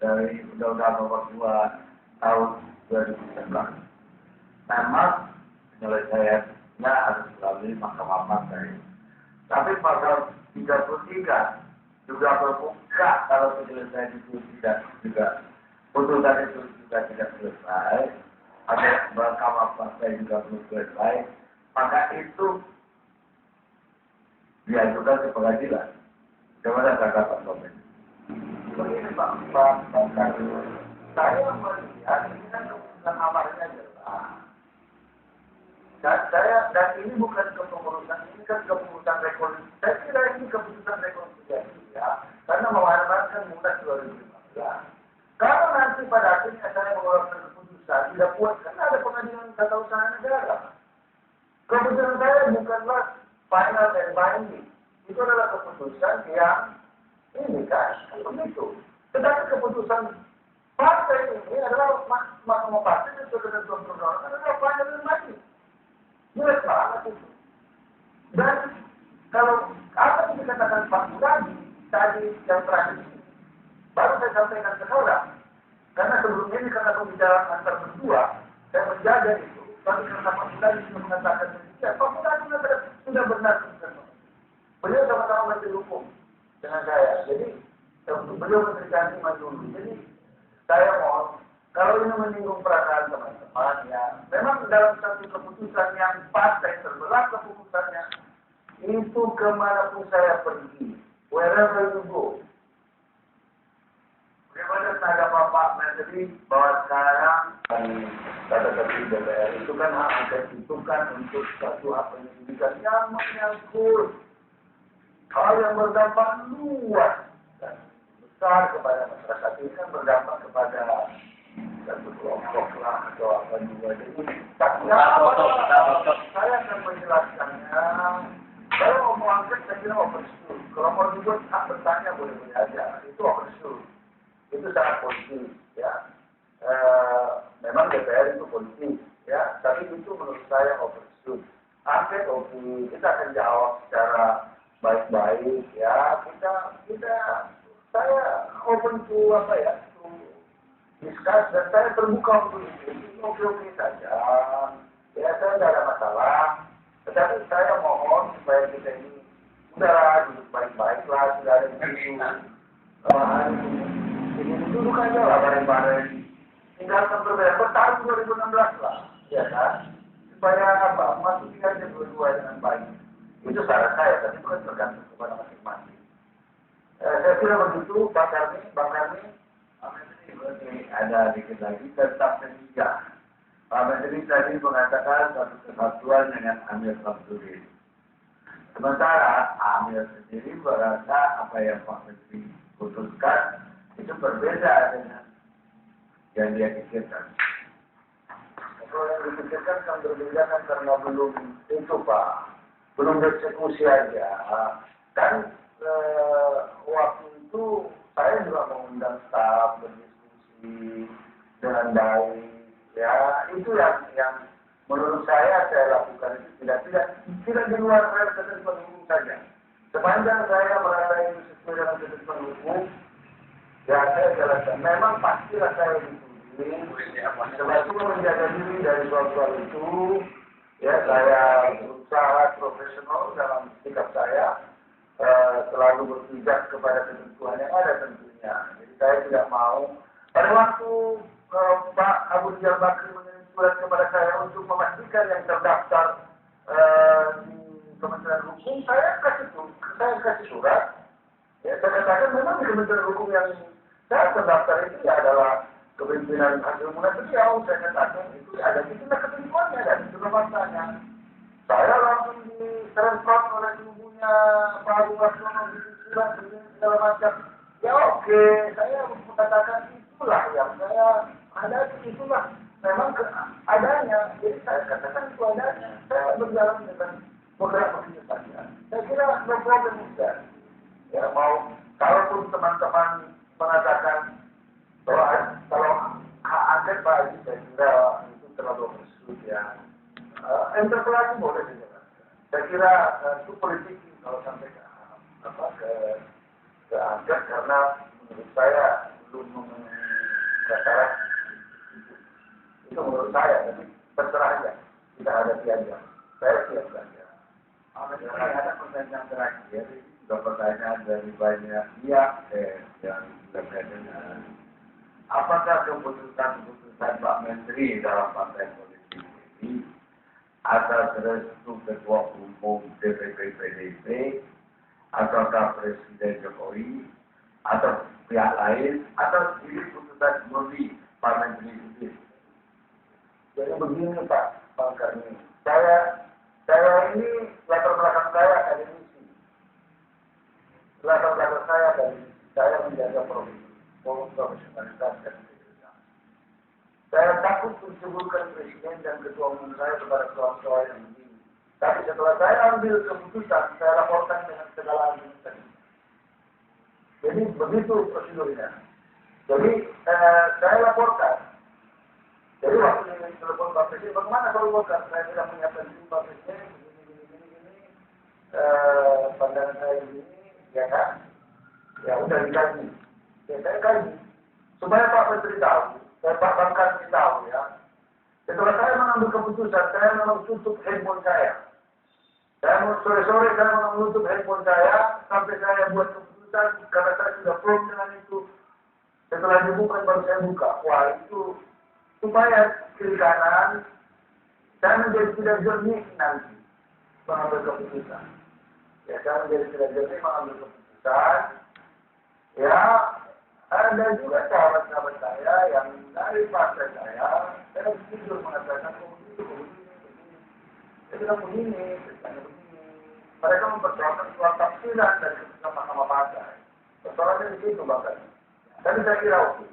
dari Undang-Undang Nomor 2 Tahun 2019. Memang penyelesaiannya harus melalui Mahkamah Partai. Tapi pasal 33 juga berbuka kalau penyelesaian itu tidak juga putusan itu juga tidak selesai, ada Mahkamah Partai juga belum selesai, maka itu diajukan ke pengadilan. Bagaimana tanggapan komen? Begini Pak Karno, saya melihat ini kan keputusan amarnya jelas. Dan ini bukan kepengurusan, ini kan keputusan rekonsiliasi. Saya kira ini keputusan rekonsiliasi ya, karena mengamankan munas 2015. Kalau nanti pada akhirnya saya mengeluarkan keputusan tidak puas, karena ada pengadilan tata usaha negara. Keputusan saya bukanlah final and binding. Itu adalah keputusan yang ini kan, begitu. Tetapi keputusan partai ini adalah Mahkamah Partai dan ketentuan perundang-undangan adalah final and binding. Jelas banget itu. Dan kalau apa yang dikatakan Pak Muradi tadi yang terakhir ini, baru saya sampaikan ke saudara. Karena sebelumnya ini karena pembicaraan antar berdua, saya menjaga itu. Tapi karena Pak Muradi sudah mengatakan demikian, Pak Muradi sudah benar. Beliau sama-sama menteri hukum dengan saya. Jadi beliau menteri kehakiman dulu. Jadi saya mohon, kalau ini menyinggung perasaan teman-teman, ya memang dalam satu keputusan yang partai terbelah keputusannya, itu kemanapun saya pergi, wherever you go. Bagaimana tanggapan Pak Menteri bahwa sekarang kata tertib DPR itu kan hak angket itu kan untuk satu hak penyidikan yang menyangkut hal yang berdampak luas dan besar kepada masyarakat. Ini kan berdampak kepada satu kelompok lah atau apa juga. Jadi saya akan menjelaskannya. Kalau mau angket saya kira overshoot. Kalau mau dibuat hak bertanya boleh-boleh aja. Itu overshoot. Itu sangat politik, ya. Memang DPR itu politik, ya. Tapi itu menurut saya overshoot. Angket oke, kita akan jawab secara baik-baik, ya. Saya open to apa ya, to discuss, dan saya terbuka untuk itu. Oke saja. Ya, saya tidak ada masalah. Tetapi saya mohon supaya kita ini udah duduk baik-baiklah, tidak ada keinginan. Ini duduk aja lah bareng-bareng. Tinggalkan berbeda. Bertarung 2016 lah, ya kan? Supaya apa? Masukin aja dua-dua dengan baik. Itu saran saya, tapi bukan tergantung kepada masing-masing. Saya kira begitu, Pak Karni. Ini ada dikit lagi tentang P3. Pak Menteri tadi mengatakan satu kesatuan dengan Amir Samsudin. Sementara Amir sendiri merasa apa yang Pak Menteri putuskan itu berbeda dengan yang dia pikirkan. Kalau yang dipikirkan kan berbeda kan karena belum itu Pak, belum eksekusi aja. Kan waktu itu saya juga mengundang staf berdiskusi dengan baik. Ya, itu yang menurut saya lakukan itu tidak di luar ketentuan hukum saja. Sepanjang saya merasa itu sesuai dengan ketentuan hukum, ya saya jelaskan. Memang pastilah saya dituduh sebab menjaga diri dari soal-soal itu. Ya, saya berusaha profesional dalam sikap saya, selalu berpijak kepada ketentuan yang ada tentunya. Jadi saya tidak mau pada waktu Pak Abu Rizal Bakri mengirim surat kepada saya untuk memastikan yang terdaftar di Kementerian Hukum, saya kasih surat. Ya, saya katakan memang di Kementerian Hukum yang saya terdaftar itu ya adalah kepemimpinan hasil munas beliau. Saya katakan itu ada itulah ketentuannya dan itulah faktanya. Saya langsung ditransfer oleh ibunya Pak Abu Bakri di surat segala macam. Ya oke, saya mengatakan itulah yang saya ada, itulah memang adanya. Jadi saya katakan itu adanya. Saya berjalan dengan bergerak begitu saja. Saya kira no problem juga. Ya mau, kalaupun teman-teman mengatakan bahwa kalau hak angket Pak Haji, saya kira itu terlalu bersulit ya. Interpelasi boleh dijelaskan. Saya kira itu politik kalau sampai ke angket karena menurut saya belum menurut saya, tapi terserah aja. Kita hadapi aja. Saya siap saja. Ada pertanyaan terakhir, juga pertanyaan dari banyak pihak yang terkait dengan apakah keputusan-keputusan Pak Menteri dalam partai politik ini atas restu Ketua Umum DPP PDIP ataukah Presiden Jokowi atau pihak lain atau sendiri putusan murni Pak Menteri sendiri. Jadi begini Pak Karni, saya ini latar belakang saya akademisi, latar belakang saya akademisi, saya menjaga profesionalitas dan integritas. Saya takut disebutkan Presiden dan Ketua Umum saya kepada soal-soal yang begini. Tapi setelah saya ambil keputusan, saya laporkan dengan segala argumentasi. Jadi begitu prosedurnya. Jadi saya laporkan. Jadi waktu ini telepon Pak Presiden, bagaimana kalau laporkan? Saya tidak menyiapkan diri Pak Presiden, begini. Pandangan saya begini, ya kan? Ya udah dikaji. Ya saya kaji. Supaya Pak Menteri tahu, Pak Bangkan tahu ya. Setelah saya mengambil keputusan, saya memang tutup handphone saya. Sore-sore saya menutup handphone saya sampai saya buat keputusan karena saya sudah firm dengan itu. Setelah dibuka baru saya buka. Wah itu supaya kiri kanan saya menjadi tidak jernih nanti mengambil keputusan. Ya saya menjadi tidak jernih mengambil keputusan. Ya ada juga sahabat-sahabat saya yang dari partai saya jujur mengatakan begini. Saya begini. Mereka mempersoalkan soal tafsiran dari keputusan Mahkamah Partai. Persoalannya di situ bahkan. Tapi saya kira oke.